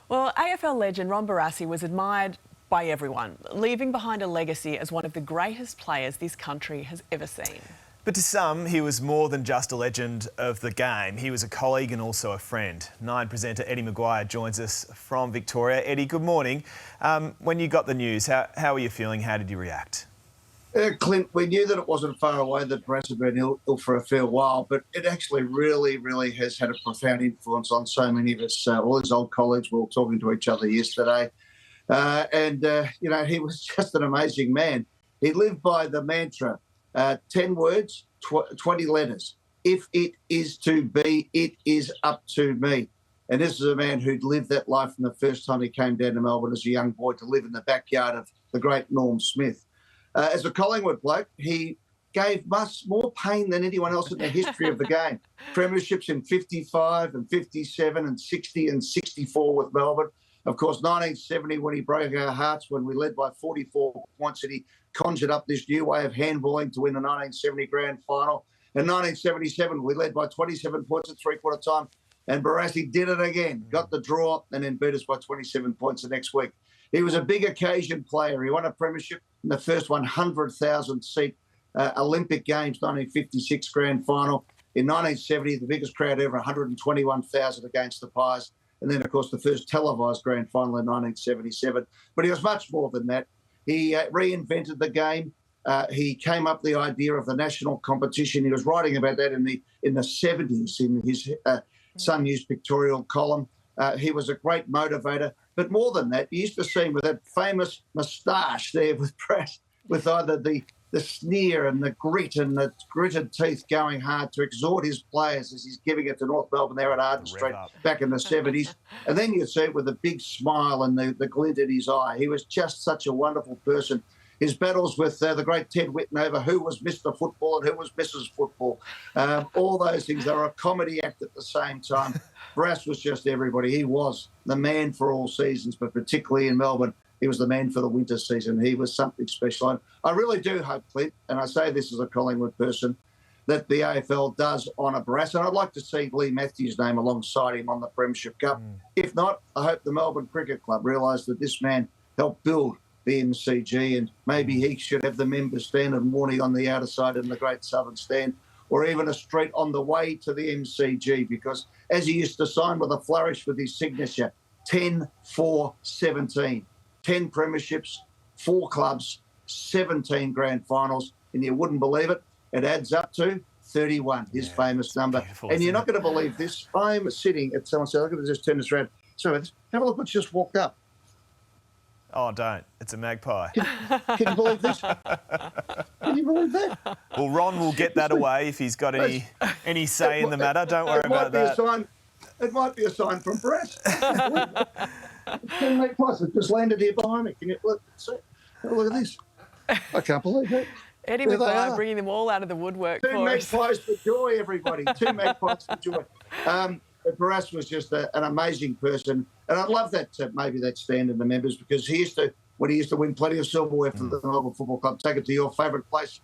Well, AFL legend Ron Barassi was admired by everyone, leaving behind a legacy as one of the greatest players this country has ever seen. But to some, he was more than just a legend of the game. He was a colleague and also a friend. Nine presenter Eddie McGuire joins us from Victoria. Eddie, good morning. When you got the news, how were you feeling? How did you react? Clint, we knew that it wasn't far away that Barassi had been ill for a fair while, but it actually really has had a profound influence on so many of us. All his old colleagues were all talking to each other yesterday. He was just an amazing man. He lived by the mantra, 10 words, 20 letters. If it is to be, it is up to me. And this is a man who'd lived that life from the first time he came down to Melbourne as a young boy to live in the backyard of the great Norm Smith. As a Collingwood bloke, he gave us more pain than anyone else in the history of the game. Premierships in 55 and 57 and 60 and 64 with Melbourne. Of course, 1970 when he broke our hearts when we led by 44 points and he conjured up this new way of handballing to win the 1970 grand final. In 1977, we led by 27 points at three-quarter time and Barassi did it again, got the draw and then beat us by 27 points the next week. He was a big occasion player. He won a premiership in the first 100,000-seat Olympic Games, 1956 grand final. In 1970, the biggest crowd ever, 121,000 against the Pies. And then, of course, the first televised grand final in 1977. But he was much more than that. He reinvented the game. He came up with the idea of the national competition. He was writing about that in the 70s in his Sun News pictorial column. He was a great motivator. But more than that, you used to see him with that famous moustache there with either the sneer and the grit and the gritted teeth going hard to exhort his players as he's giving it to North Melbourne there at Arden Street back in the 70s. And then you'd see it with a big smile and the glint in his eye. He was just such a wonderful person. His battles with the great Ted Whitten over who was Mr. Football and who was Mrs. Football. All those things, they were a comedy act at the same time. Barassi was just everybody. He was the man for all seasons, but particularly in Melbourne, he was the man for the winter season. He was something special. And I really do hope, Clint, and I say this as a Collingwood person, that the AFL does honour Barassi. And I'd like to see Lee Matthews' name alongside him on the Premiership Cup. If not, I hope the Melbourne Cricket Club realise that this man helped build the MCG and maybe he should have the members stand and warning on the outer side in the Great Southern Stand or even a street on the way to the MCG because as he used to sign with a flourish with his signature, 10-4-17. 10 premierships, 4 clubs, 17 grand finals, and you wouldn't believe it, it adds up to 31, his famous number. And you're not going to believe this. I'm sitting at someone said, look at this, just turn this around. Sorry, have a look what's just walked up. Oh, don't. It's a magpie. Can you believe this? Can you believe that? Well, Ron will get that away if he's got any say in the matter. Don't worry about that. It might be a sign from Barassi. 10 magpies have just landed here behind me. Can you look at this? I can't believe it. Eddie McGuire bringing them all out of the woodwork Two for us. magpies for joy, everybody. 2 magpies for joy. Barassi was just an amazing person. And I love that, maybe that stand in the members because when he used to win plenty of silverware for the Melbourne Football Club, take it to your favourite place,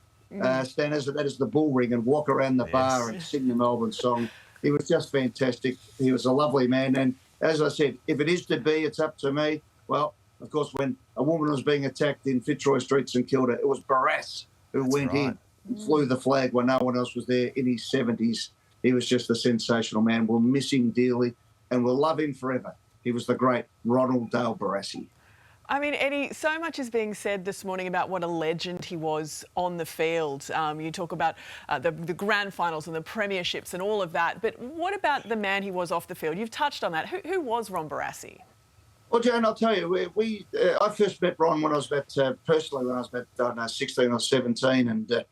Stan, that is the bull ring and walk around the bar and sing the Melbourne song. He was just fantastic. He was a lovely man. And as I said, if it is to be, it's up to me. Well, of course, when a woman was being attacked in Fitzroy Street, St Kilda, it was Barassi who went in and flew the flag when no one else was there in his 70s. He was just a sensational man. We'll miss him dearly and we'll love him forever. He was the great Ronald Dale Barassi. I mean, Eddie, so much is being said this morning about what a legend he was on the field. You talk about the grand finals and the premierships and all of that. But what about the man he was off the field? You've touched on that. Who was Ron Barassi? Well, Jane, I'll tell you, I first met Ron when I was personally when I was about, I don't know, 16 or 17 and,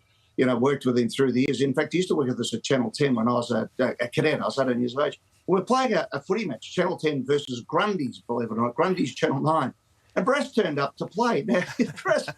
worked with him through the years. In fact, he used to work with us at Channel 10 when I was a cadet. I was 18 years of age. We were playing a footy match, Channel 10 versus Grundy's, believe it or not. Grundy's Channel 9. And Barassi turned up to play. Now, Barassi,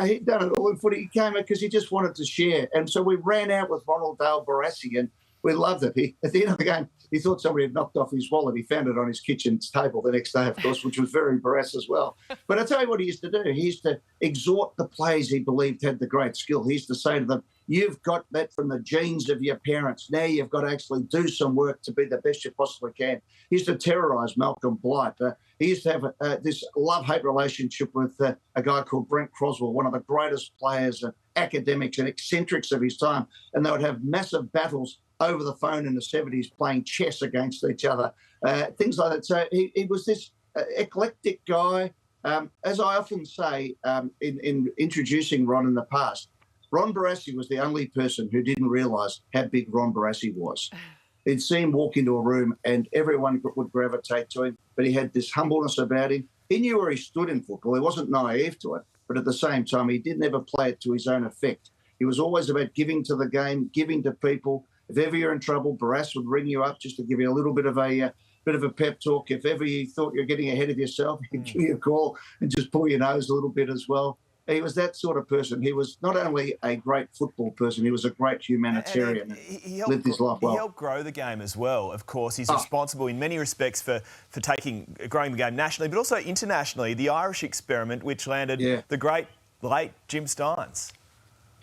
he'd done it all in footy. He came out because he just wanted to share. And so we ran out with Ronald Dale Barassi and we loved it. At the end of the game, He thought somebody had knocked off his wallet. He found it on his kitchen table the next day, of course, which was very Barassi as well. But I tell you what he used to do. He used to exhort the players he believed had the great skill. He used to say to them, "You've got that from the genes of your parents. Now you've got to actually do some work to be the best you possibly can." He used to terrorise Malcolm Blight. He used to have this love-hate relationship with a guy called Brent Croswell, one of the greatest players, academics and eccentrics of his time. And they would have massive battles over the phone in the 70s playing chess against each other, things like that. So he was this eclectic guy. As I often say in introducing Ron in the past, Ron Barassi was the only person who didn't realise how big Ron Barassi was. He'd see him walk into a room and everyone would gravitate to him, but he had this humbleness about him. He knew where he stood in football. He wasn't naive to it, but at the same time, he didn't ever play it to his own effect. He was always about giving to the game, giving to people. If ever you're in trouble, Barassi would ring you up just to give you a little bit of a pep talk. If ever you thought you're getting ahead of yourself, he'd give you a call and just pull your nose a little bit as well. He was that sort of person. He was not only a great football person, he was a great humanitarian. He lived his life well. He helped grow the game as well, of course. He's responsible in many respects for growing the game nationally, but also internationally. The Irish experiment, which landed the great late Jim Steins.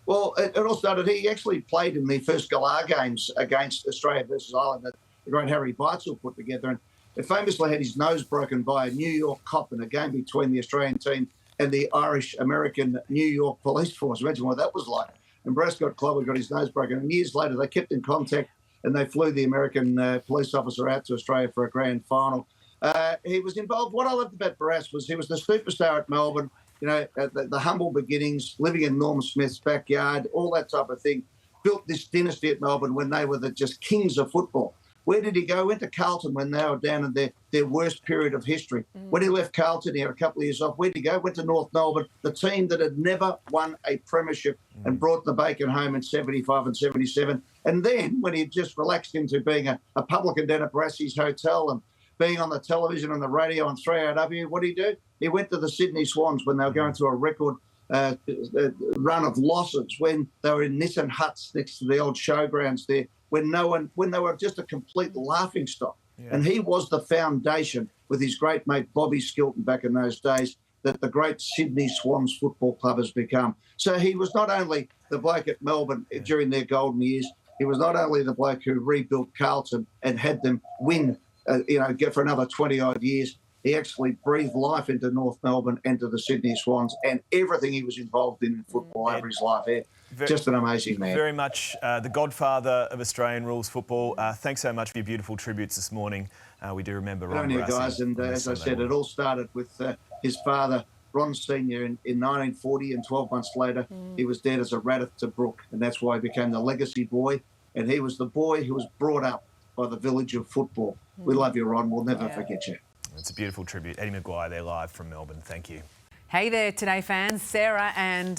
Well, it all started, he actually played in the first Galar games against Australia versus Ireland that the great Harry Beitzel put together. And he famously had his nose broken by a New York cop in a game between the Australian team and the Irish-American New York police force. Imagine what that was like. And Barassi got clobbered, got his nose broken. And years later, they kept in contact and they flew the American police officer out to Australia for a grand final. He was involved. What I loved about Barassi was he was the superstar at Melbourne. You know, the humble beginnings, living in Norm Smith's backyard, all that type of thing. Built this dynasty at Melbourne when they were just kings of football. Where did he go? Went to Carlton when they were down in their worst period of history. When he left Carlton, he had a couple of years off. Where did he go? Went to North Melbourne, the team that had never won a premiership and brought the bacon home in 75 and 77. And then when he just relaxed into being a publican down at Barassi's hotel and being on the television and the radio on 3AW, what did he do? He went to the Sydney Swans when they were going through a record run of losses, when they were in Nissan huts next to the old showgrounds there, when they were just a complete laughingstock. Yeah. And he was the foundation, with his great mate Bobby Skilton back in those days, that the great Sydney Swans Football Club has become. So he was not only the bloke at Melbourne during their golden years, he was not only the bloke who rebuilt Carlton and had them win, get for another 20-odd years. He actually breathed life into North Melbourne and to the Sydney Swans, and everything he was involved in football over his life here. Just an amazing man. Very much the godfather of Australian rules football. Thanks so much for your beautiful tributes this morning. We do remember Ron Barassi. Guys, and as I said, it all started with his father, Ron Sr. in 1940, and 12 months later, he was dead as a rat at Tobruk, and that's why he became the legacy boy. And he was the boy who was brought up by the village of football. We love you, Ron. We'll never forget you. It's a beautiful tribute. Eddie McGuire, they're live from Melbourne. Thank you. Hey there, Today fans. Sarah and...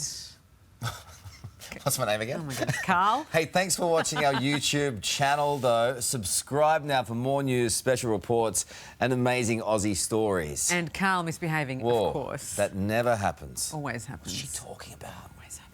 What's my name again? Oh my God, Carl. Hey, thanks for watching our YouTube channel, though. Subscribe now for more news, special reports and amazing Aussie stories. And Carl misbehaving, Whoa, of course. that never happens. Always happens. What's she talking about? Always happens.